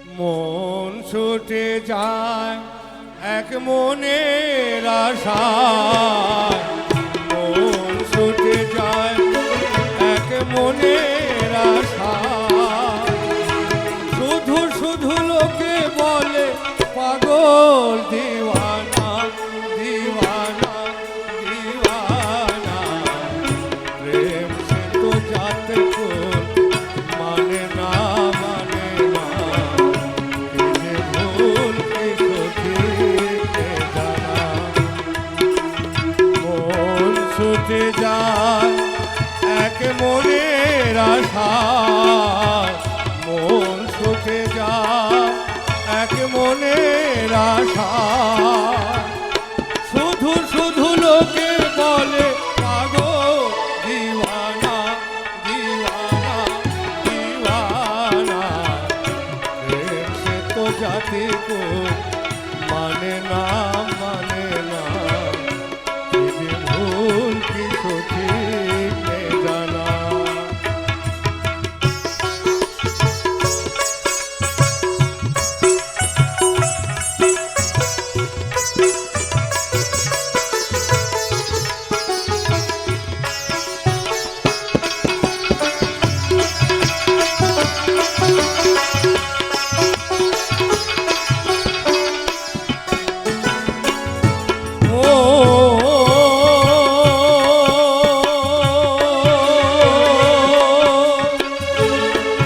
মন ছুটে যায় এক মনের আশায়, মন ছুটে যায় এক মনের আশায়। শুধু শুধু লোকে বলে পাগল দিওয়ানা, দিওয়ানা, দিওয়ানা। প্রেম সে তো যাতে কোন মানে না, মানে না। কি যে ভুল কি সঠিক কে জানা। মন ছুটে যায় এক মনের আশায়, মন ছুটে যায় এক মনের আশায়। শুধু শুধু লোকে বলে পাগল দিওয়ানা, দিওয়ানা, দিওয়ানা। প্রেম সে তো জাতি কো মানে না, মানে না। কি যে ভুল কি সঠিক কে জানা।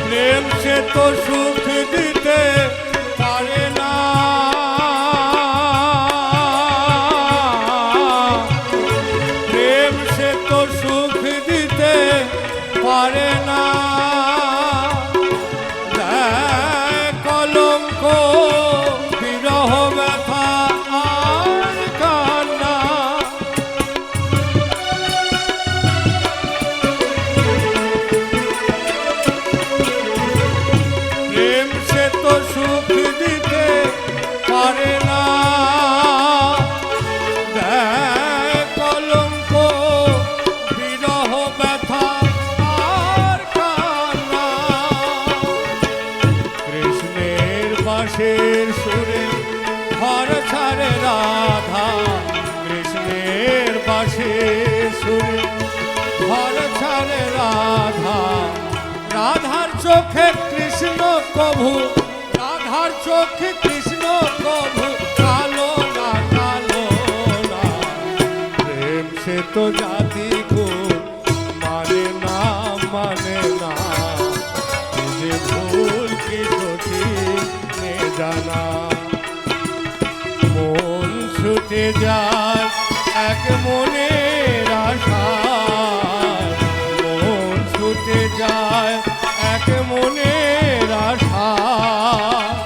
প্রেম সে তো সুখ দিতে পারে না, প্রেম সে তো সুখ দিতে পারে না। দেয় কলঙ্ক বিরহ ব্যথা আর কান্না। প্রেম সে তো সুখ দিতে পারে না। দেয় কলঙ্ক বিরহ ব্যথা আর কান্না। কৃষ্ণের বাঁশির সুরে ঘর ছাড়ে রাধা, কৃষ্ণের বাঁশির সুরে ঘর ছাড়ে রাধা। রাধার চোখে কৃষ্ণ কভু, রাধার চোখে কৃষ্ণ কভু কালো না, কালো না। প্রেম সে তো জাতি কো মানে না, মানে না। কি যে ভুল কি সঠিক কে জানা। মন ছুটে যায় এক মনের আশায়, মন ছুটে যায় এক মনের আশায়।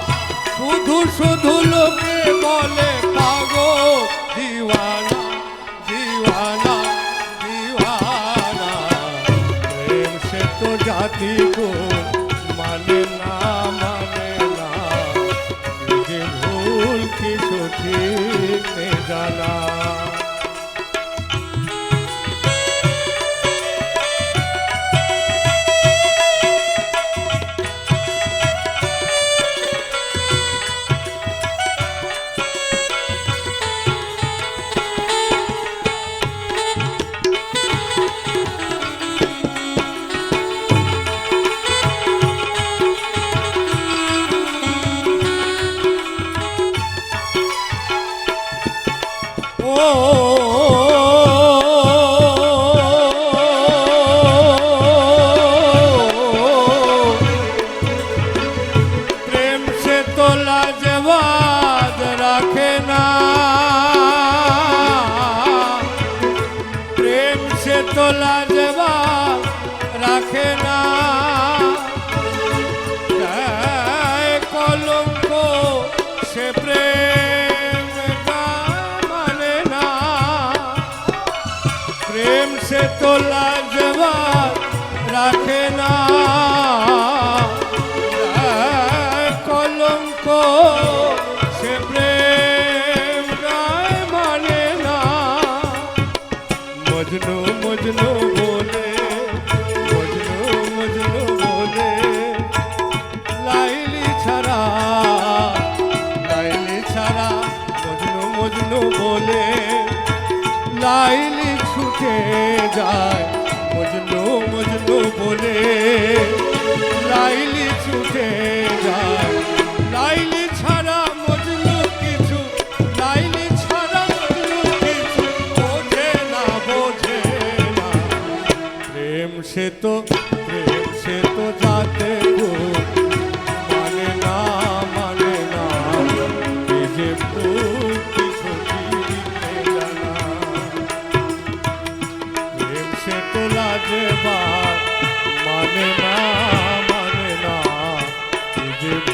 শুধু শুধু লোকে বলে পাগল দিওয়ানা, দিওয়ানা, দিওয়ানা। প্রেম সে তো জাতি কো মানে না, মানে না। কি যে ভুল কি সঠিক কে জানা। প্রেম সে তো লাজবাদ রাখে না, প্রেম সে তো লাজবাদ রাখে না। দেয় কলঙ্ক সে প্রেম মানে না। প্রেম সে তো লাজবাব রাখে না। দেয় কলঙ্ক সে প্রেম মানে না। মজনু মজনু বলে, মজনু মজনু বলে লাইলি ছাড়া লাইলি ছাড়া মজনু মজনু বলে লাইলি ছুটে যায় মজনু মজনু বলে লাইলি ছুটে যায় লাইলি ছাড়া মজনু কিছু লাইলি ছাড়া মজনু কিছু বোঝে না প্রেম সে তো যাতে গো মানে না এই যে ফুল কিছু জানা প্রেম সে তো লাজবাব মানে না এই যে